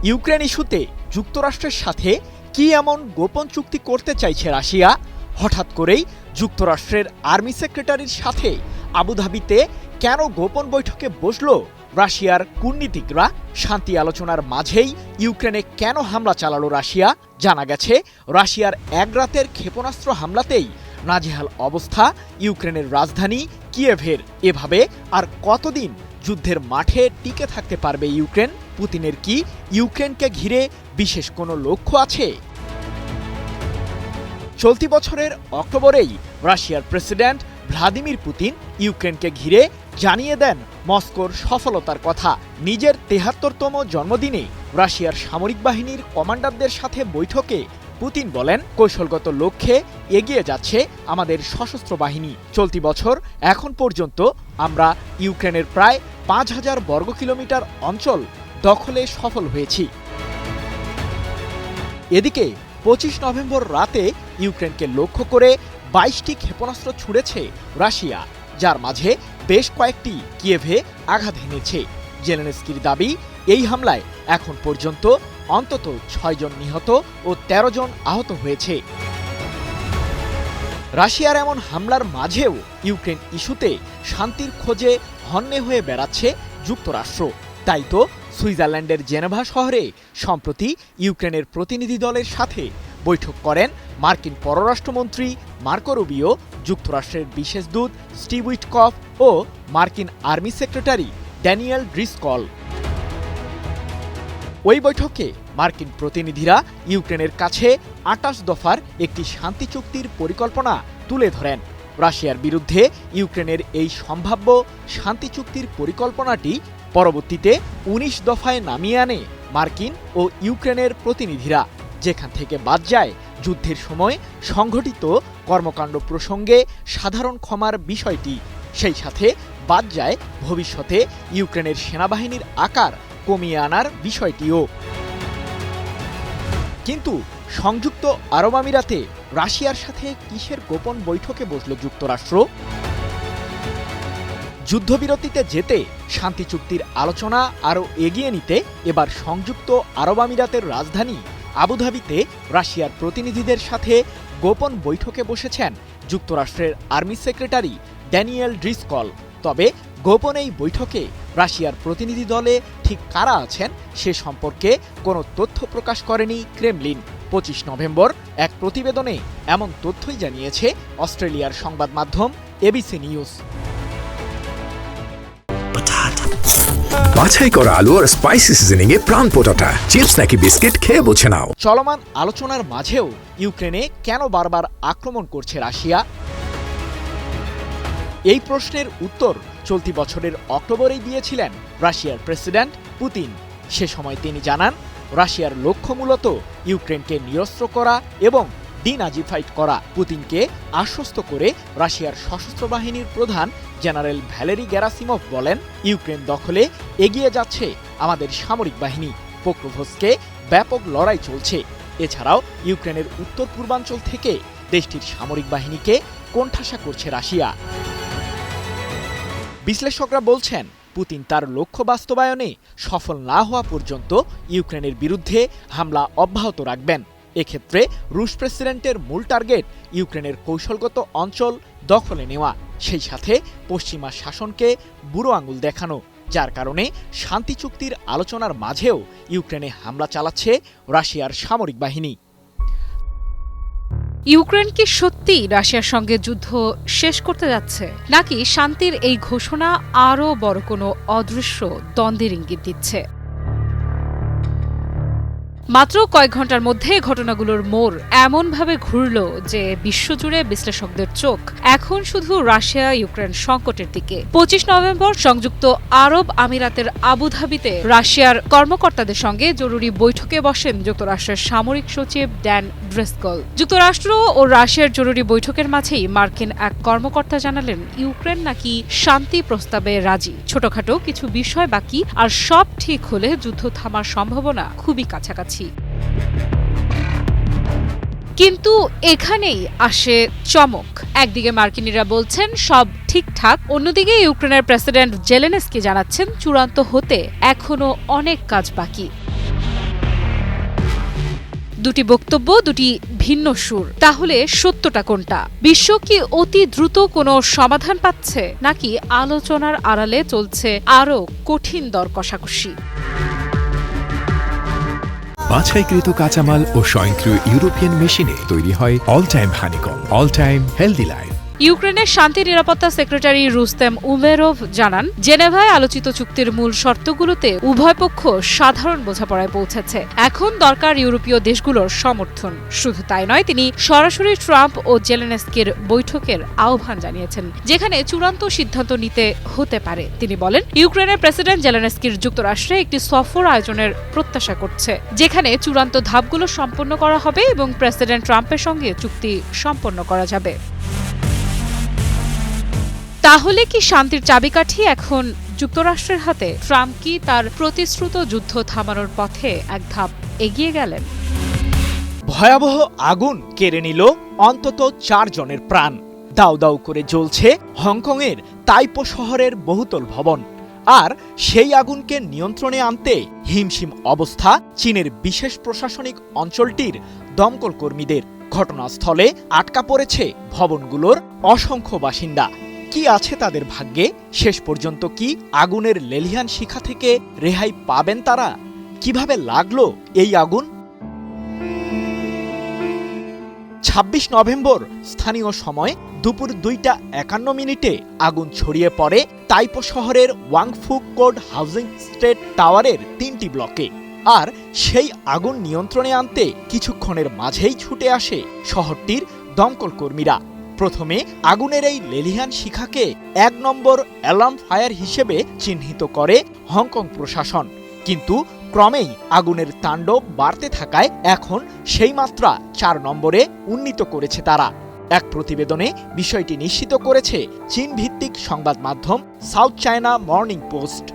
Ukraine ইস্যুতে যুক্তরাষ্ট্রের সাথে কি এমন গোপন চুক্তি করতে চাইছে রাশিয়া? হঠাৎ করেই যুক্তরাষ্ট্রের আর্মি সেক্রেটারির সাথে আবুধাবিতে কেন গোপন বৈঠকে বসল রাশিয়ার কূটনীতিকরা? শান্তি আলোচনার মাঝেই ইউক্রেনে কেন হামলা চালালো রাশিয়া? জানা গেছে, রাশিয়ার এক রাতের ক্ষেপণাস্ত্র হামলাতেই নাজেহাল অবস্থা ইউক্রেনের রাজধানী কিয়েভের। এভাবে আর কতদিন যুদ্ধের মাঠে টিকে থাকতে পারবে ইউক্রেন? পুতিনের কি ইউক্রেনকে ঘিরে বিশেষ কোনো লক্ষ্য আছে? চলতি বছরের অক্টোবরেই রাশিয়ার প্রেসিডেন্ট ভ্লাদিমির পুতিন ইউক্রেনকে ঘিরে জানিয়ে দেন মস্কোর সফলতার কথা। নিজের ৭৩তম জন্মদিনে রাশিয়ার সামরিক বাহিনীর কমান্ডারদের সাথে বৈঠকে পুতিন বলেন, কৌশলগত লক্ষ্যে এগিয়ে যাচ্ছে আমাদের সশস্ত্র বাহিনী। চলতি বছর এখন পর্যন্ত আমরা ইউক্রেনের প্রায় ৫,০০০ বর্গ কিলোমিটার অঞ্চল দখলে সফল হয়েছি। এদিকে ২৫ নভেম্বর রাতে ইউক্রেনকে লক্ষ্য করে ২২টি ক্ষেপণাস্ত্র ছুড়েছে রাশিয়া, যার মাঝে বেশ কয়েকটি কিয়েভে আঘাত হেনেছে। জেলেনস্কির দাবি, এই হামলায় এখন পর্যন্ত অন্তত ৬ জন নিহত ও ১৩ জন আহত হয়েছে। রাশিয়ার এমন হামলার মাঝেও ইউক্রেন ইস্যুতে শান্তির খোঁজে হন্যে হয়ে বেড়াচ্ছে যুক্তরাষ্ট্র। তাই তো সুইজারল্যান্ডের জেনেভা শহরে সম্প্রতি ইউক্রেনের প্রতিনিধি দলের সাথে বৈঠক করেন মার্কিন পররাষ্ট্রমন্ত্রী মার্কো রুবিও, যুক্তরাষ্ট্রের বিশেষ দূত স্টিভ উইটকফ ও মার্কিন আর্মি সেক্রেটারি ড্যানিয়েল ড্রিসকল। ওই বৈঠকে মার্কিন প্রতিনিধিরা ইউক্রেনের কাছে ২৮ দফার একটি শান্তি চুক্তির পরিকল্পনা তুলে ধরেন। রাশিয়ার বিরুদ্ধে ইউক্রেনের এই সম্ভাব্য শান্তি চুক্তির পরিকল্পনাটি পরবর্তীতে ১৯ দফায় নামিয়ে আনে মার্কিন ও ইউক্রেনের প্রতিনিধিরা, যেখান থেকে বাদ যায় যুদ্ধের সময় সংঘটিত কর্মকাণ্ড প্রসঙ্গে সাধারণ ক্ষমার বিষয়টি। সেই সাথে বাদ যায় ভবিষ্যতে ইউক্রেনের সেনাবাহিনীর আকার কমিয়ে আনার বিষয়টিও। কিন্তু সংযুক্ত আরব আমিরাতে রাশিয়ার সাথে কিসের গোপন বৈঠকে বসল যুক্তরাষ্ট্র? যুদ্ধবিরতিতে যেতে শান্তি চুক্তির আলোচনা আরও এগিয়ে নিতে এবার সংযুক্ত আরব আমিরাতের রাজধানী আবুধাবিতে রাশিয়ার প্রতিনিধিদের সাথে গোপন বৈঠকে বসেছেন যুক্তরাষ্ট্রের আর্মি সেক্রেটারি ড্যানিয়েল ড্রিসকল। তবে গোপন এই বৈঠকে রাশিয়ার প্রতিনিধি দলে ঠিক কারা আছেন সে সম্পর্কে কোনো তথ্য প্রকাশ করেনি ক্রেমলিন। ২৫ নভেম্বর এক প্রতিবেদনে এমন তথ্যই জানিয়েছে অস্ট্রেলিয়ার সংবাদ মাধ্যম এবিসি নিউজ। বাছাই করা আলু আর স্পাইসি সিজনিং এ প্রাণ পোটাটা চিপস নাকি বিস্কিট খেয়ে বুঝে নাও। চলমান আলোচনার মাঝেও ইউক্রেনে কেন বারবার আক্রমণ করছে রাশিয়া? এই প্রশ্নের উত্তর চলতি বছরের অক্টোবরেই দিয়েছিলেন রাশিয়ার প্রেসিডেন্ট পুতিন। সে সময় তিনি জানান, রাশিয়ার লক্ষ্য মূলত ইউক্রেনকে নিরস্ত্র করা এবং ডিনাজিফাইড করা। পুতিনকে আশ্বস্ত করে রাশিয়ার সশস্ত্র বাহিনীর প্রধান জেনারেল ভ্যালেরি গেরাসিমভ বলেন, ইউক্রেন দখলে এগিয়ে যাচ্ছে আমাদের সামরিক বাহিনী। পোক্রোভস্কে ব্যাপক লড়াই চলছে। এছাড়াও ইউক্রেনের উত্তর পূর্বাঞ্চল থেকে দেশটির সামরিক বাহিনীকে কোণঠাসা করছে রাশিয়া। বিশ্লেষকরা বলছেন, পুতিন তার লক্ষ্য বাস্তবায়নে সফল না হওয়া পর্যন্ত ইউক্রেনের বিরুদ্ধে হামলা অব্যাহত রাখবেন। এক্ষেত্রে রুশ প্রেসিডেন্টের মূল টার্গেট ইউক্রেনের কৌশলগত অঞ্চল দখলে নেওয়া, সেই সাথে পশ্চিমা শাসনকে বুড়ো আঙুল দেখানো, যার কারণে শান্তি চুক্তির আলোচনার মাঝেও ইউক্রেনে হামলা চালাচ্ছে রাশিয়ার সামরিক বাহিনী। ইউক্রেন কি সত্যি রাশিয়ার সঙ্গে যুদ্ধ শেষ করতে যাচ্ছে, নাকি শান্তির এই ঘোষণা আরও বড় কোনো অদৃশ্য দ্বন্দ্বের ইঙ্গিত দিচ্ছে? মাত্র কয়েক ঘন্টার মধ্যে ঘটনাগুলোর মোড় এমনভাবে ঘুরল যে বিশ্বজুড়ে বিশ্লেষকদের চোখ এখন শুধু রাশিয়া ইউক্রেন সংকটের দিকে। ২৫ নভেম্বর সংযুক্ত আরব আমিরাতের আবুধাবিতে রাশিয়ার কর্মকর্তাদের সঙ্গে জরুরি বৈঠকে বসেন যুক্তরাষ্ট্রের সামরিক সচিব ড্যান ড্রিসকল। যুক্তরাষ্ট্র ও রাশিয়ার জরুরি বৈঠকের মাঝেই মার্কিন এক কর্মকর্তা জানালেন, ইউক্রেন নাকি শান্তি প্রস্তাবে রাজি, ছোটখাটো কিছু বিষয় বাকি, আর সব ঠিক হলে যুদ্ধ থামার সম্ভাবনা খুবই কাছাকাছি। কিন্তু এখানেই আসে চমক। একদিকে মার্কিনিরা বলছেন সব ঠিকঠাক, অন্যদিকে ইউক্রেনের প্রেসিডেন্ট জেলেনস্কি জানাচ্ছেন চূড়ান্ত হতে এখনো অনেক কাজ বাকি। দুটি বক্তব্য, দুটি ভিন্ন সুর। তাহলে সত্যটা কোনটা? বিশ্ব কি অতি দ্রুত কোনো সমাধান পাচ্ছে, নাকি আলোচনার আড়ালে চলছে আরও কঠিন দর কষাকষি? বাছাইকৃত কাঁচামাল ও স্বয়ংক্রিয় ইউরোপিয়ান মেশিনে তৈরি হয় all time honeycomb, all time healthy life. ইউক্রেনের শান্তি নিরাপত্তা সেক্রেটারি রুস্তেম উমেরভ জানান, জেনেভায় আলোচিত চুক্তির মূল শর্তগুলোতে উভয় পক্ষ সাধারণ বোঝাপড়ায় পৌঁছেছে। এখন দরকার ইউরোপীয় দেশগুলোর সমর্থন। শুধু তাই নয়, তিনি সরাসরি ট্রাম্প ও জেলেনস্কির বৈঠকের আহ্বান জানিয়েছেন, যেখানে চূড়ান্ত সিদ্ধান্ত নিতে হতে পারে। তিনি বলেন, ইউক্রেনের প্রেসিডেন্ট জেলেনস্কির যুক্তরাষ্ট্রে একটি সফর আয়োজনের প্রত্যাশা করছে, যেখানে চূড়ান্ত ধাপগুলো সম্পন্ন করা হবে এবং প্রেসিডেন্ট ট্রাম্পের সঙ্গে চুক্তি সম্পন্ন করা যাবে। তাহলে কি শান্তির চাবিকাঠি এখন যুক্তরাষ্ট্রের হাতে? ট্রাম্প কি তার প্রতিশ্রুত যুদ্ধ থামানোর পথে এক ধাপ এগিয়ে গেলেন? ভয়াবহ আগুন কেড়ে নিল অন্তত 4 জনের প্রাণ। দাউ দাউ করে জ্বলছে হংকংয়ের তাইপো শহরের বহুতল ভবন। আর সেই আগুনকে নিয়ন্ত্রণে আনতে হিমশিম অবস্থা চীনের বিশেষ প্রশাসনিক অঞ্চলটির দমকল কর্মীদের। ঘটনাস্থলে আটকা পড়েছে ভবনগুলোর অসংখ্য বাসিন্দা। কি আছে তাদের ভাগ্যে? শেষ পর্যন্ত কি আগুনের লেলিহান শিখা থেকে রেহাই পাবেন তারা? কিভাবে লাগলো এই আগুন? 26 নভেম্বর স্থানীয় সময় দুপুর 2:51 আগুন ছড়িয়ে পড়ে তাইপো শহরের ওয়াংফুক কোড হাউজিং স্টেট টাওয়ারের 3টি ব্লকে। আর সেই আগুন নিয়ন্ত্রণে আনতে কিছুক্ষণের মাঝেই ছুটে আসে শহরটির দমকল কর্মীরা। প্রথমে আগুনের এই লেলিহান শিখাকে 1 নম্বর অ্যালার্ম ফায়ার হিসেবে চিহ্নিত করে হংকং প্রশাসন, কিন্তু ক্রমেই আগুনের তাণ্ডব বাড়তে থাকায় এখন সেই মাত্রা 4 নম্বরে উন্নীত করেছে তারা। এক প্রতিবেদনে বিষয়টি নিশ্চিত করেছে চীন ভিত্তিক সংবাদ মাধ্যম সাউথ চায়না মর্নিং পোস্ট।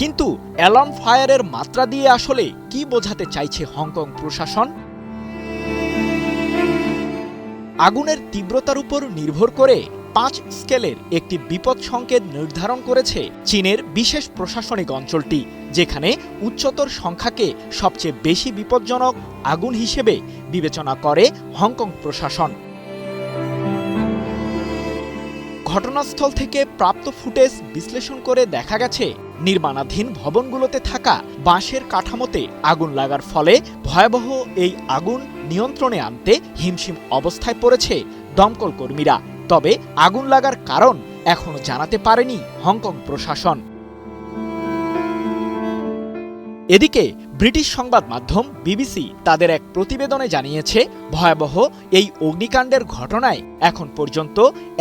কিন্তু অ্যালার্ম ফায়ারের মাত্রা দিয়ে আসলে কি বোঝাতে চাইছে হংকং প্রশাসন? আগুনের তীব্রতার উপর নির্ভর করে 5 স্কেলের একটি বিপদ সংকেত নির্ধারণ করেছে চীনের বিশেষ প্রশাসনিক অঞ্চলটি, যেখানে উচ্চতর সংখ্যাকে সবচেয়ে বেশি বিপজ্জনক আগুন হিসেবে বিবেচনা করে হংকং প্রশাসন। ঘটনাস্থল থেকে প্রাপ্ত ফুটেজ বিশ্লেষণ করে দেখা গেছে, নির্মাণাধীন ভবনগুলোতে থাকা বাঁশের কাঠামোতে আগুন লাগার ফলে ভয়াবহ এই আগুন নিয়ন্ত্রণে আনতে হিমশিম অবস্থায় পড়েছে দমকল কর্মীরা। তবে আগুন লাগার কারণ এখনো জানাতে পারেনি হংকং প্রশাসন। এদিকে ব্রিটিশ সংবাদ মাধ্যম বিবিসি তাদের এক প্রতিবেদনে জানিয়েছে, ভয়াবহ এই অগ্নিকাণ্ডের ঘটনায় এখন পর্যন্ত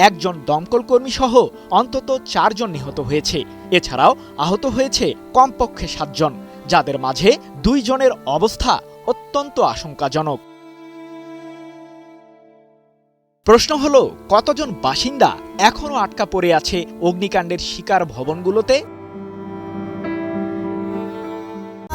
1 জন দমকল কর্মী সহ অন্তত 4 জন নিহত হয়েছে। এছাড়াও আহত হয়েছে কমপক্ষে 7 জন, যাদের মাঝে 2 জনের অবস্থা অত্যন্ত আশঙ্কাজনক। প্রশ্ন হলো, কতজন বাসিন্দা এখনো আটকা পড়ে আছে অগ্নিকাণ্ডের শিকার ভবনগুলোতে?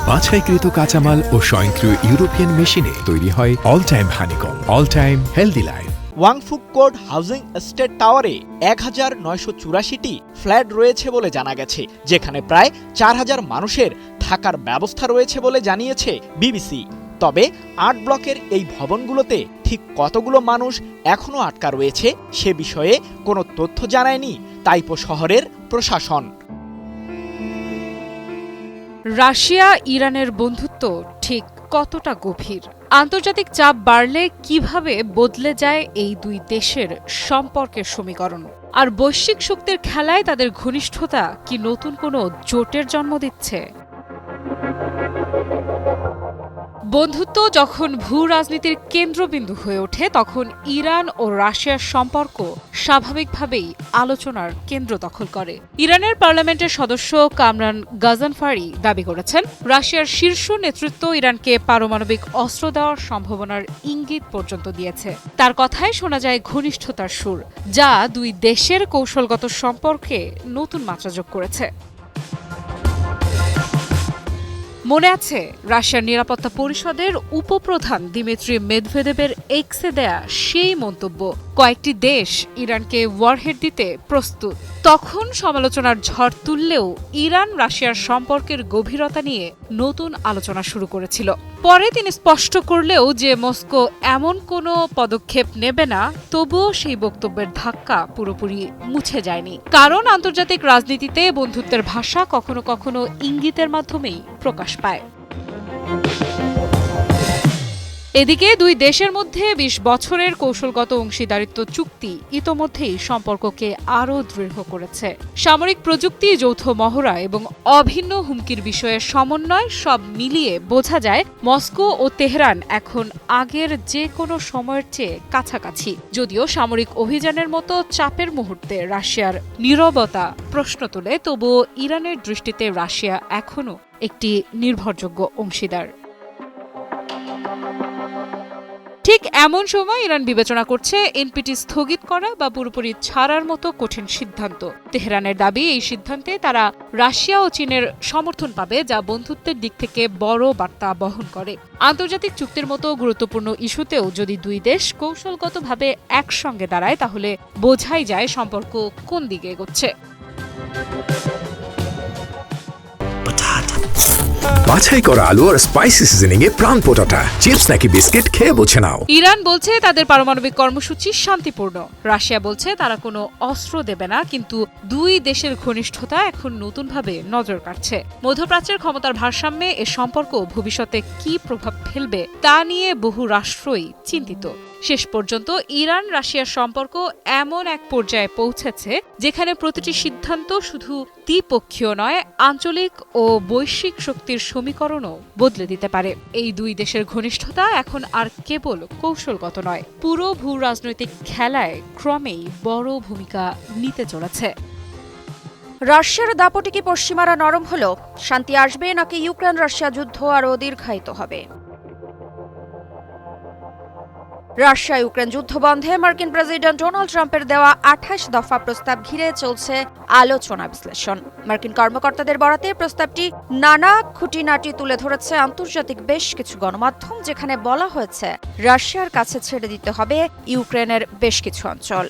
বাছাইকৃত কাঁচামাল ও স্বয়ংক্রিয় ইউরোপিয়ান মেশিনে তৈরি হয় all time honeycomb, all time healthy life. Wang Fuk court housing estate টাওয়ারে 1984টি ফ্ল্যাট রয়েছে বলে জানা গেছে, যেখানে প্রায় 4000 মানুষের থাকার ব্যবস্থা রয়েছে বলে জানিয়েছে বিবিসি। তবে 8 ব্লকের এই ভবনগুলোতে ঠিক কতগুলো মানুষ এখনো আটকা রয়েছে সে বিষয়ে কোনো তথ্য জানায়নি তাইপো শহরের প্রশাসন। রাশিয়া ইরানের বন্ধুত্ব ঠিক কতটা গভীর? আন্তর্জাতিক চাপ বাড়লে কিভাবে বদলে যায় এই দুই দেশের সম্পর্কের সমীকরণ? আর বৈশ্বিক শক্তির খেলায় তাদের ঘনিষ্ঠতা কি নতুন কোনো জোটের জন্ম দিচ্ছে? বন্ধুত্ব যখন ভূ রাজনীতির কেন্দ্রবিন্দু হয়ে ওঠে, তখন ইরান ও রাশিয়ার সম্পর্ক স্বাভাবিকভাবেই আলোচনার কেন্দ্র দখল করে। ইরানের পার্লামেন্টের সদস্য কামরান গাজানফারি দাবি করেছেন, রাশিয়ার শীর্ষ নেতৃত্ব ইরানকে পারমাণবিক অস্ত্র দেওয়ার সম্ভাবনার ইঙ্গিত পর্যন্ত দিয়েছে। তার কথায় শোনা যায় ঘনিষ্ঠতার সুর, যা দুই দেশের কৌশলগত সম্পর্কে নতুন মাত্রা যোগ করেছে। মনে আছে রাশিয়ার নিরাপত্তা পরিষদের উপপ্রধান দিমিত্রি মেদভেদেবের এক্সে দেয়া সেই মন্তব্য, কয়েকটি দেশ ইরানকে ওয়ারহেড দিতে প্রস্তুত। তখন সমালোচনার ঝড় তুললেও ইরান রাশিয়ার সম্পর্কের গভীরতা নিয়ে নতুন আলোচনা শুরু করেছিল। পরে তিনি স্পষ্ট করলেও যে মস্কো এমন কোনো পদক্ষেপ নেবে না, তবুও সেই বক্তব্যের ধাক্কা পুরোপুরি মুছে যায়নি। কারণ আন্তর্জাতিক রাজনীতিতে বন্ধুত্বের ভাষা কখনো কখনো ইঙ্গিতের মাধ্যমেই প্রকাশ পায়। এদিকে দুই দেশের মধ্যে ২০ বছরের কৌশলগত অংশীদারিত্ব চুক্তি ইতোমধ্যেই সম্পর্ককে আরও দৃঢ় করেছে। সামরিক প্রযুক্তি, যৌথ মহড়া এবং অভিন্ন হুমকির বিষয়ে সমন্বয়, সব মিলিয়ে বোঝা যায় মস্কো ও তেহরান এখন আগের যে কোনো সময়ের চেয়ে কাছাকাছি। যদিও সামরিক অভিযানের মতো চাপের মুহূর্তে রাশিয়ার নীরবতা প্রশ্ন তোলে, তবুও ইরানের দৃষ্টিতে রাশিয়া এখনও একটি নির্ভরযোগ্য অংশীদার। ঠিক এমন সময় ইরান বিবেচনা করছে এনপিটি স্থগিত করা বা পুরোপুরি ছাড়ার মতো কঠিন সিদ্ধান্ত। তেহরানের দাবি, এই সিদ্ধান্তে তারা রাশিয়া ও চীনের সমর্থন পাবে, যা বন্ধুত্বের দিক থেকে বড় বার্তা বহন করে। আন্তর্জাতিক চুক্তির মতো গুরুত্বপূর্ণ ইস্যুতেও যদি দুই দেশ কৌশলগতভাবে একসঙ্গে দাঁড়ায়, তাহলে বোঝাই যায় সম্পর্ক কোন দিকে এগোচ্ছে। বাছাই করা আলু আর স্পাইসি সিজনিং এ প্রাণ পোটাটা চিপস নাকি বিস্কিট খেয়ে বোঝে নাও। ইরান বলছে তাদের পারমাণবিক কর্মসূচি শান্তিপূর্ণ। রাশিয়া বলছে তারা কোনো অস্ত্র দেবে না, কিন্তু দুই দেশের ঘনিষ্ঠতা এখন নতুনভাবে নজর কাটছে। মধ্যপ্রাচ্যের ক্ষমতার ভারসাম্যে এ সম্পর্ক ভবিষ্যতে কি প্রভাব ফেলবে তা নিয়ে বহু রাষ্ট্রই চিন্তিত। শেষ পর্যন্ত ইরান রাশিয়ার সম্পর্ক এমন এক পর্যায়ে পৌঁছেছে যেখানে প্রতিটি সিদ্ধান্ত শুধু দ্বিপক্ষীয় নয়, আঞ্চলিক ও বৈশ্বিক শক্তির সমীকরণও বদলে দিতে পারে। এই দুই দেশের ঘনিষ্ঠতা এখন আর কেবল কৌশলগত নয়, পুরো ভূ রাজনৈতিক খেলায় ক্রমেই বড় ভূমিকা নিতে চলেছে। রাশিয়ার দাপটে কি পশ্চিমারা নরম হলো? শান্তি আসবে নাকি ইউক্রেন রাশিয়া যুদ্ধ আরও দীর্ঘায়িত হবে? রাশিয়া ইউক্রেন যুদ্ধ বন্ধে মার্কিন প্রেসিডেন্ট ডোনাল্ড ট্রাম্পের দেওয়া ২৮ দফা প্রস্তাব ঘিরে চলছে আলোচনা বিশ্লেষণ। মার্কিন কর্মকর্তাদের বরাতে প্রস্তাবটি নানা খুঁটিনাটি তুলে ধরেছে আন্তর্জাতিক বেশ কিছু গণমাধ্যম, যেখানে বলা হয়েছে রাশিয়ার কাছে ছেড়ে দিতে হবে ইউক্রেনের বেশ কিছু অঞ্চল,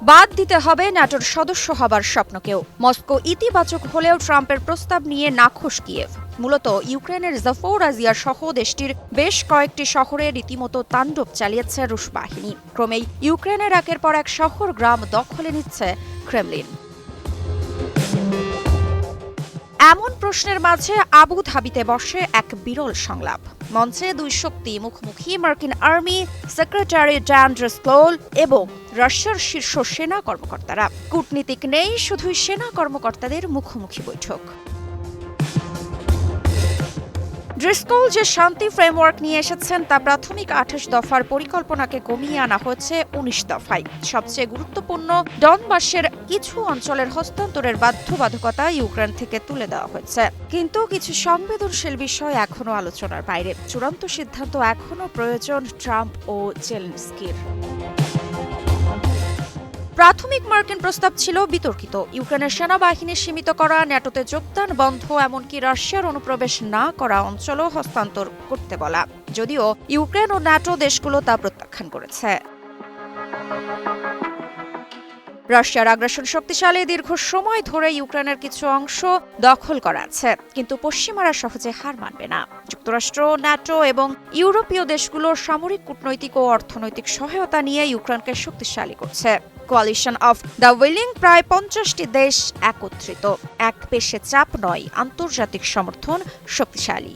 বাদ দিতে হবে ন্যাটোর সদস্য হবার স্বপ্নকেও। মস্কো ইতিবাচক হলেও ট্রাম্পের প্রস্তাব নিয়ে নাখোশ কিয়েভ। মূলত ইউক্রেনের জাফোরাজিয়া সহ দেশটির বেশ কয়েকটি শহরে রীতিমতো তাণ্ডব চালিয়েছে রুশ বাহিনী। ক্রমেই ইউক্রেনের একের পর এক শহর গ্রাম দখলে নিচ্ছে ক্রেমলিন। এমন প্রশ্নের মাঝে আবু ধাবিতে বসে এক বিরল সংলাপ। মঞ্চে দুই শক্তি মুখোমুখি, মার্কিন আর্মি সেক্রেটারি ড্যান ড্রিসকল এবং রাশিয়ার শীর্ষ সেনা কর্মকর্তারা। কূটনীতিক নেই, শুধুই সেনা কর্মকর্তাদের মুখোমুখি বৈঠক। ড্রিসকল যে শান্তি ফ্রেমওয়ার্ক নিয়ে এসেছেন তা প্রাথমিক ২৮ দফার পরিকল্পনাকে কমিয়ে আনা হয়েছে ১৯ দফায়। সবচেয়ে গুরুত্বপূর্ণ ডনবাসের কিছু অঞ্চলের হস্তান্তরের বাধ্যবাধকতা ইউক্রেন থেকে তুলে দেওয়া হয়েছে। কিন্তু কিছু সংবেদনশীল বিষয় এখনও আলোচনার বাইরে। চূড়ান্ত সিদ্ধান্ত এখনও প্রয়োজন ট্রাম্প ও জেলেনস্কির। প্রাথমিক মার্কিন প্রস্তাব ছিল বিতর্কিত। ইউক্রেনের সেনাবাহিনী সীমিত করা, ন্যাটোতে যোগদান বন্ধ, এমনকি রাশিয়ার অনুপ্রবেশ না করা অঞ্চলও হস্তান্তর করতে বলা। যদিও ইউক্রেন ও ন্যাটো দেশগুলো তা প্রত্যাখ্যান করেছে। রাশিয়ার আগ্রাসন শক্তিশালী, দীর্ঘ সময় ধরে ইউক্রেনের কিছু অংশ দখল করা আছে, কিন্তু পশ্চিমারা সহজে হার মানবে না। যুক্তরাষ্ট্র, ন্যাটো এবং ইউরোপীয় দেশগুলোর সামরিক, কূটনৈতিক ও অর্থনৈতিক সহায়তা নিয়ে ইউক্রেনকে শক্তিশালী করছে। কোয়ালিশন অফ দ্য উইলিং, প্রায় ৫০টি দেশ একত্রিত। এক পেশে চাপ নয়, আন্তর্জাতিক সমর্থন শক্তিশালী।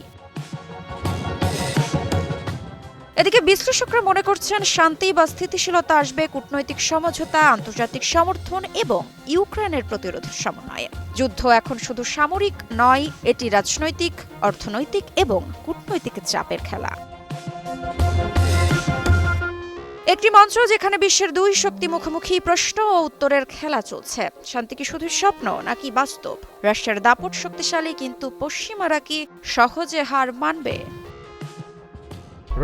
এদিকে বিশ্লেষকরা মনে করছেন শান্তি বা স্থিতিশীলতা আসবে কূটনৈতিক সমঝোতা, আন্তর্জাতিক সমর্থন এবং ইউক্রেনের প্রতিরোধের সমন্বয়ে। যুদ্ধ এখন শুধু সামরিক নয়, এটি রাজনৈতিক, অর্থনৈতিক এবং কূটনৈতিক চাপের খেলা। একটি মঞ্চ যেখানে বিশ্বের দুই শক্তি মুখোমুখি, প্রশ্ন ও উত্তরের খেলা চলছে। শান্তি কি শুধু স্বপ্ন নাকি বাস্তব? রাশিয়ার দাপট শক্তিশালী, কিন্তু পশ্চিমারা কি সহজে হার মানবে?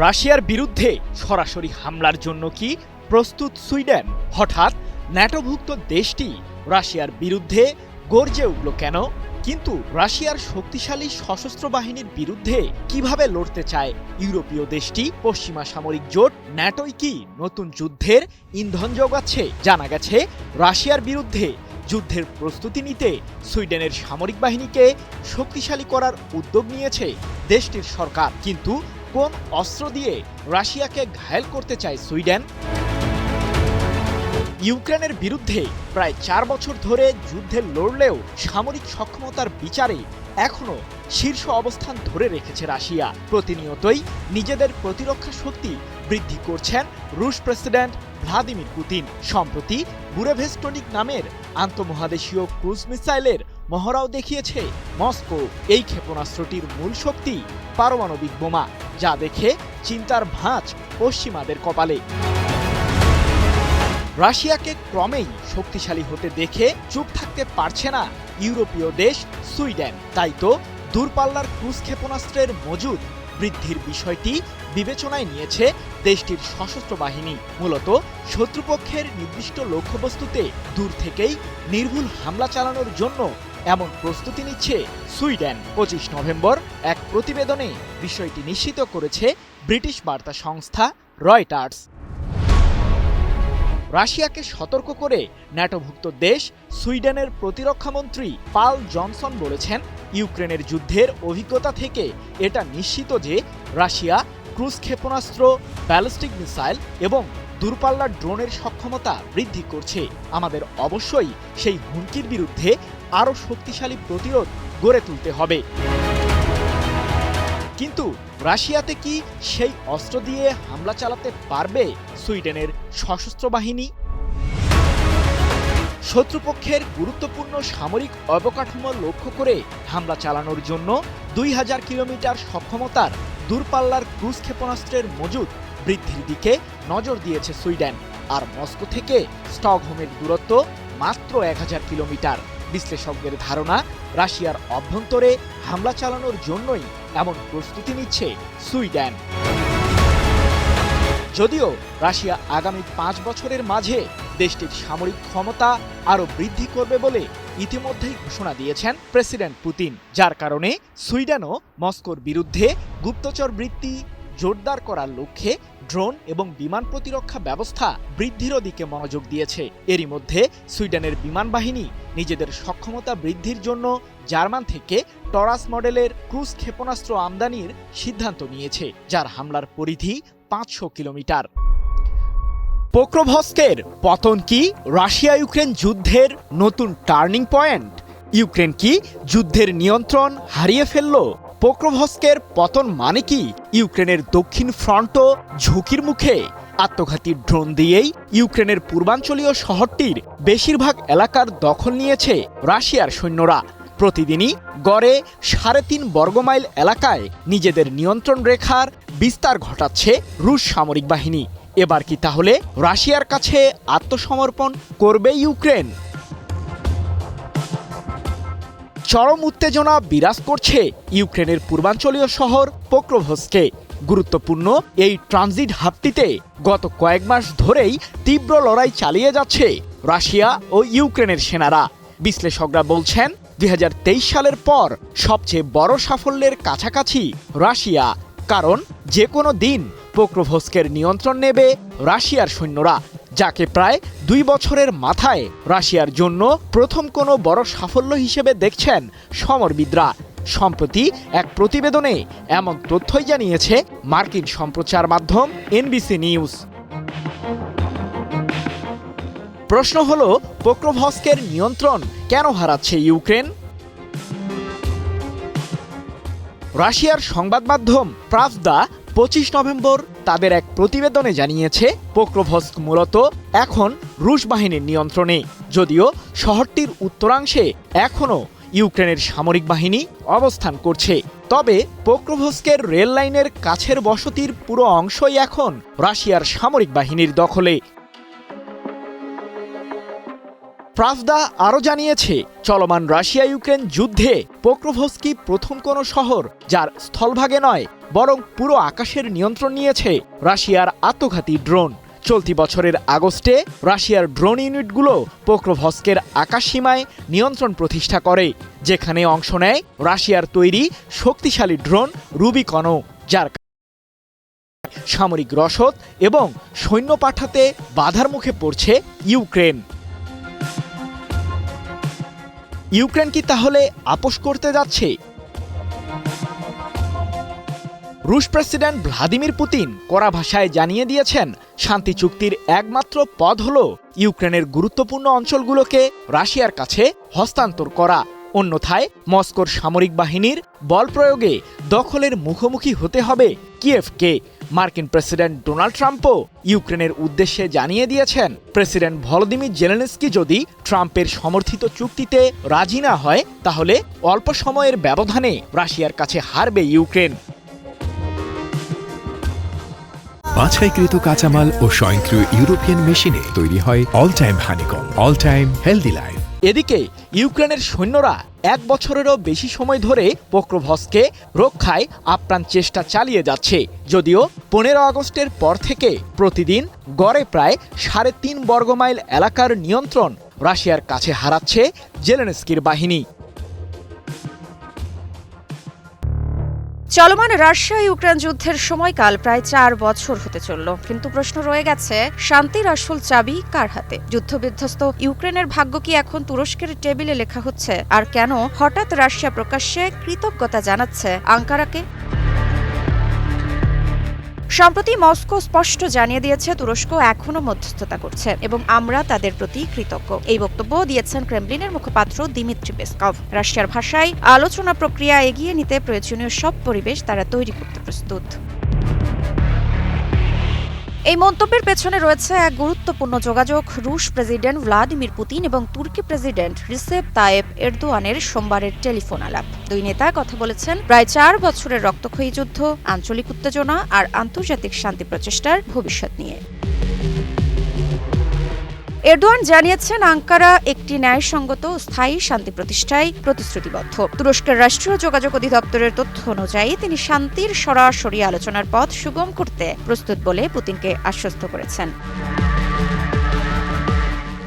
রাশিয়ার বিরুদ্ধে সরাসরি হামলার জন্য কি প্রস্তুত সুইডেন? হঠাৎ ন্যাটোভুক্ত দেশটি রাশিয়ার বিরুদ্ধে গর্জে উঠল কেন? কিন্তু রাশিয়ার শক্তিশালী সশস্ত্র বাহিনীর বিরুদ্ধে কিভাবে লড়তে চায় ইউরোপীয় দেশটি? পশ্চিমা সামরিক জোট ন্যাটোই কি নতুন যুদ্ধের ইন্ধন যোগাচ্ছে? জানা গেছে রাশিয়ার বিরুদ্ধে যুদ্ধের প্রস্তুতি নিতে সুইডেনের সামরিক বাহিনীকে শক্তিশালী করার উদ্যোগ নিয়েছে দেশটির সরকার। কিন্তু কোন অস্ত্র দিয়ে রাশিয়াকে ঘায়েল করতে চায় সুইডেন? ইউক্রেনের বিরুদ্ধে প্রায় 4 বছর ধরে যুদ্ধে লড়লেও সামরিক সক্ষমতার বিচারে এখনো শীর্ষ অবস্থান ধরে রেখেছে রাশিয়া। প্রতিনিয়তই নিজেদের প্রতিরক্ষা শক্তি বৃদ্ধি করছেন রুশ প্রেসিডেন্ট ভ্লাদিমির পুতিন। সম্প্রতি বুরেভেস্টনিক নামের আন্তঃমহাদেশীয় ক্রুজ মিসাইলের মহড়াও দেখিয়েছে মস্কো। এই ক্ষেপণাস্ত্রটির মূল শক্তি পারমাণবিক বোমা, যা দেখে চিন্তার ভাঁজ পশ্চিমাদের কপালে। রাশিয়াকে ক্রমেই শক্তিশালী হতে দেখে চুপ থাকতে পারছে না ইউরোপীয় দেশ সুইডেন। তাই তো দূরপাল্লার ক্রুজ ক্ষেপণাস্ত্রের মজুদ বৃদ্ধির বিষয়টি বিবেচনায় নিয়েছে দেশটির সশস্ত্র বাহিনী। মূলত শত্রুপক্ষের নির্দিষ্ট লক্ষ্যবস্তুতে দূর থেকেই নির্ভুল হামলা চালানোর জন্য এমন প্রস্তুতি নিচ্ছে সুইডেন। 25 নভেম্বর এক প্রতিবেদনে বিষয়টি নিশ্চিত করেছে ব্রিটিশ বার্তা সংস্থা রয়টার্স। রাশিয়াকে সতর্ক করে ন্যাটোভুক্ত দেশ সুইডেনের প্রতিরক্ষামন্ত্রী পাল জনসন বলেছেন, ইউক্রেনের যুদ্ধের অভিজ্ঞতা থেকে এটা নিশ্চিত যে রাশিয়া ক্রুজ ক্ষেপণাস্ত্র, ব্যালিস্টিক মিসাইল এবং দূরপাল্লার ড্রোনের সক্ষমতা বৃদ্ধি করছে। আমাদের অবশ্যই সেই হুমকির বিরুদ্ধে আরও শক্তিশালী প্রতিরোধ গড়ে তুলতে হবে। কিন্তু রাশিয়াতে কি সেই অস্ত্র দিয়ে হামলা চালাতে পারবে সুইডেনের সশস্ত্র বাহিনী? শত্রুপক্ষের গুরুত্বপূর্ণ সামরিক অবকাঠামো লক্ষ্য করে হামলা চালানোর জন্য 2000 কিলোমিটার সক্ষমতার দূরপাল্লার ক্রুজ ক্ষেপণাস্ত্রের মজুদ বৃদ্ধির দিকে নজর দিয়েছে সুইডেন। আর মস্কো থেকে স্টকহোমের দূরত্ব মাত্র 1000 কিলোমিটার। বিশ্লেষকদের ধারণা, রাশিয়ার অভ্যন্তরে হামলা চালানোর জন্যই এমন প্রস্তুতি নিচ্ছে সুইডেন। যদিও রাশিয়া আগামী 5 বছরের মাঝে দেশটির সামরিক ক্ষমতা আরও বৃদ্ধি করবে বলে ইতিমধ্যেই ঘোষণা দিয়েছেন প্রেসিডেন্ট পুতিন, যার কারণে সুইডেনও মস্কোর বিরুদ্ধে গুপ্তচর বৃত্তি জোরদার করার লক্ষ্যে ড্রোন এবং বিমান প্রতিরক্ষা ব্যবস্থা বৃদ্ধির দিকে মনোযোগ দিয়েছে। এরই মধ্যে সুইডেনের বিমান বাহিনী নিজেদের সক্ষমতা বৃদ্ধির জন্য জার্মান থেকে টরাস মডেলের ক্রুজ ক্ষেপণাস্ত্র আমদানির সিদ্ধান্ত নিয়েছে, যার হামলার পরিধি 500 কিলোমিটার। পোক্রোভস্কের পতন কি রাশিয়া ইউক্রেন যুদ্ধের নতুন টার্নিং পয়েন্ট? ইউক্রেন কি যুদ্ধের নিয়ন্ত্রণ হারিয়ে ফেলল? পোক্রোভস্কের পতন মানে কি ইউক্রেনের দক্ষিণ ফ্রন্টও ঝুঁকির মুখে? আত্মঘাতী ড্রোন দিয়েই ইউক্রেনের পূর্বাঞ্চলীয় শহরটির বেশিরভাগ এলাকার দখল নিয়েছে রাশিয়ার সৈন্যরা। প্রতিদিনই গড়ে 3.5 বর্গমাইল এলাকায় নিজেদের নিয়ন্ত্রণ রেখার বিস্তার ঘটাচ্ছে রুশ সামরিক বাহিনী। এবার কি তাহলে রাশিয়ার কাছে আত্মসমর্পণ করবে ইউক্রেন? চরম উত্তেজনা বিরাজ করছে ইউক্রেনের পূর্বাঞ্চলীয় শহর পোক্রোভস্কে। গুরুত্বপূর্ণ এই ট্রানজিট হাবটিতে গত কয়েক মাস ধরেই তীব্র লড়াই চালিয়ে যাচ্ছে রাশিয়া ও ইউক্রেনের সেনারা। বিশ্লেষকরা বলছেন, 2023 সালের পর সবচেয়ে বড় সাফল্যের কাছাকাছি রাশিয়া, কারণ যে কোনো দিন পোক্রোভস্কের নিয়ন্ত্রণ নেবে রাশিয়ার সৈন্যরা, যাকে প্রায় 2 বছরের মাথায় রাশিয়ার জন্য প্রথম কোনো বড় সাফল্য হিসেবে দেখছেন সমরবিদরা। সম্প্রতি এক প্রতিবেদনে এমন তথ্যই জানিয়েছে মার্কিন সম্প্রচার মাধ্যম এনবিসি নিউজ। প্রশ্ন হলো, পোক্রোভস্কের নিয়ন্ত্রণ কেন হারাচ্ছে ইউক্রেন? রাশিয়ার সংবাদ মাধ্যম প্রাভদা 25 নভেম্বর তাদের এক প্রতিবেদনে জানিয়েছে, পোক্রোভস্ক মূলত এখন রুশ বাহিনীর নিয়ন্ত্রণে, যদিও শহরটির উত্তরাংশে এখনও ইউক্রেনের সামরিক বাহিনী অবস্থান করছে। তবে পোক্রোভস্কের রেল লাইনের কাছের বসতির পুরো অংশই এখন রাশিয়ার সামরিক বাহিনীর দখলে। প্রাভদা আরও জানিয়েছে, চলমান রাশিয়া ইউক্রেন যুদ্ধে পোক্রোভস্কি প্রথম কোনো শহর যার স্থলভাগে নয় বরং পুরো আকাশের নিয়ন্ত্রণ নিয়েছে রাশিয়ার আত্মঘাতী ড্রোন। চলতি বছরের আগস্টে রাশিয়ার ড্রোন ইউনিটগুলো পোক্রোভস্কের আকাশসীমায় নিয়ন্ত্রণ প্রতিষ্ঠা করে, যেখানে অংশ নেয় রাশিয়ার তৈরি শক্তিশালী ড্রোন রুবিকনও, যার সামরিক রসদ এবং সৈন্য পাঠাতে বাধার মুখে পড়ছে ইউক্রেন। ইউক্রেন কি তাহলে আপোস করতে যাচ্ছে? রুশ প্রেসিডেন্ট ভ্লাদিমির পুতিন কড়া ভাষায় জানিয়ে দিয়েছেন, শান্তি চুক্তির একমাত্র পথ হল ইউক্রেনের গুরুত্বপূর্ণ অঞ্চলগুলোকে রাশিয়ার কাছে হস্তান্তর করা, অন্যথায় মস্কোর সামরিক বাহিনীর বল প্রয়োগে দখলের মুখোমুখি হতে হবে কিয়েভকে। মার্কিন প্রেসিডেন্ট ডোনাল্ড ট্রাম্পও ইউক্রেনের উদ্দেশ্যে জানিয়ে দিয়েছেন, প্রেসিডেন্ট ভলোদিমির জেলেনস্কি যদি ট্রাম্পের সমর্থিত চুক্তিতে রাজি না হয়, তাহলে অল্প সময়ের ব্যবধানে রাশিয়ার কাছে হারবে ইউক্রেন। বাছাইকৃত কাঁচামাল ও স্বয়ংক্রিয় ইউরোপিয়ান মেশিনে তৈরি হয় all time honeycomb, all time healthy life. এদিকে ইউক্রেনের সৈন্যরা 1 বছরেরও বেশি সময় ধরে পোক্রোভস্কে রক্ষায় আপ্রাণ চেষ্টা চালিয়ে যাচ্ছে, যদিও 15 আগস্টের পর থেকে প্রতিদিন গড়ে প্রায় 3.5 বর্গমাইল এলাকার নিয়ন্ত্রণ রাশিয়ার কাছে হারাচ্ছে জেলেনস্কির বাহিনী। চলমান রাশিয়া ইউক্রেন যুদ্ধের সময়কাল প্রায় 4 বছর হতে চলল, কিন্তু প্রশ্ন রয়ে গেছে, শান্তির আসল চাবি কার হাতে? যুদ্ধবিধ্বস্ত ইউক্রেনের ভাগ্য কি এখন তুরস্কের টেবিলে লেখা হচ্ছে? আর কেন হঠাৎ রাশিয়া প্রকাশ্যে কৃতজ্ঞতা জানাচ্ছে আঙ্কারাকে? সম্প্রতি মস্কো স্পষ্ট জানিয়ে দিয়েছে, তুরস্ক এখনো মধ্যস্থতা করছে এবং আমরা তাদের প্রতি কৃতজ্ঞ। এই বক্তব্য দিয়েছেন ক্রেমলিনের মুখপাত্র দিমিত্রি পেসকভ। রাশিয়ার ভাষায়, আলোচনা প্রক্রিয়া এগিয়ে নিতে প্রয়োজনীয় সব পরিবেশ তারা তৈরি করতে প্রস্তুত। এই মন্তব্যের পেছনে রয়েছে এক গুরুত্বপূর্ণ যোগাযোগ। রুশ প্রেসিডেন্ট ভ্লাদিমির পুতিন এবং তুর্কি প্রেসিডেন্ট রিসেপ তায়েব এরদোয়ানের সোমবারের টেলিফোন আলাপ। দুই নেতা কথা বলেছেন প্রায় 4 বছরের রক্তক্ষয়ী যুদ্ধ, আঞ্চলিক উত্তেজনা আর আন্তর্জাতিক শান্তি প্রচেষ্টার ভবিষ্যৎ নিয়ে। এরদোয়ান জানিয়েছেন, আঙ্কারা একটি ন্যায়সঙ্গত স্থায়ী শান্তি প্রতিষ্ঠায় প্রতিশ্রুতিবদ্ধ। তুরস্কের রাষ্ট্রীয় যোগাযোগ অধিদপ্তরের তথ্য অনুযায়ী তিনি শান্তির সরাসরি আলোচনার পথ সুগম করতে প্রস্তুত বলে পুতিনকে আশ্বস্ত করেছেন।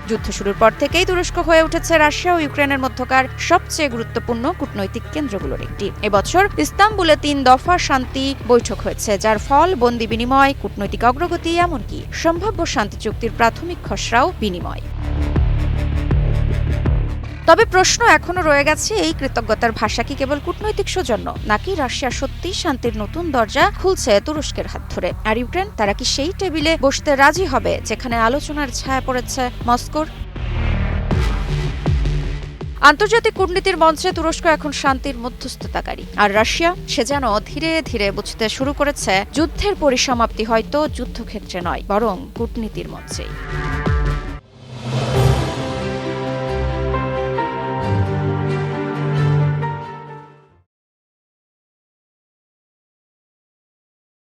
যুদ্ধ শুরুর পর থেকেই তুরস্ক হয়ে উঠেছে রাশিয়া ও ইউক্রেনের মধ্যকার সবচেয়ে গুরুত্বপূর্ণ কূটনৈতিক কেন্দ্রগুলোর একটি। এবছর ইস্তাম্বুলে 3 দফা শান্তি বৈঠক হয়েছে, যার ফল বন্দি বিনিময়, কূটনৈতিক অগ্রগতি, এমনকি সম্ভাব্য শান্তি চুক্তির প্রাথমিক খসড়াও বিনিময়। তবে প্রশ্ন এখনো রয়ে গেছে, এই কৃতজ্ঞতার ভাষা কি কেবল কূটনৈতিক সৌজন্য, নাকি রাশিয়া সত্যি শান্তির নতুন দরজা খুলছে তুরস্কের হাত ধরে? আর ইউক্রেন, তারা কি সেই টেবিলে বসতে রাজি হবে যেখানে আলোচনার ছায়া পড়েছে মস্কোর? আন্তর্জাতিক কূটনীতির মঞ্চে তুরস্ক এখন শান্তির মধ্যস্থতাকারী, আর রাশিয়া, সে যেন ধীরে ধীরে বুঝতে শুরু করেছে যুদ্ধের পরিসমাপ্তি হয়তো যুদ্ধক্ষেত্রে নয়, বরং কূটনীতির মঞ্চেই।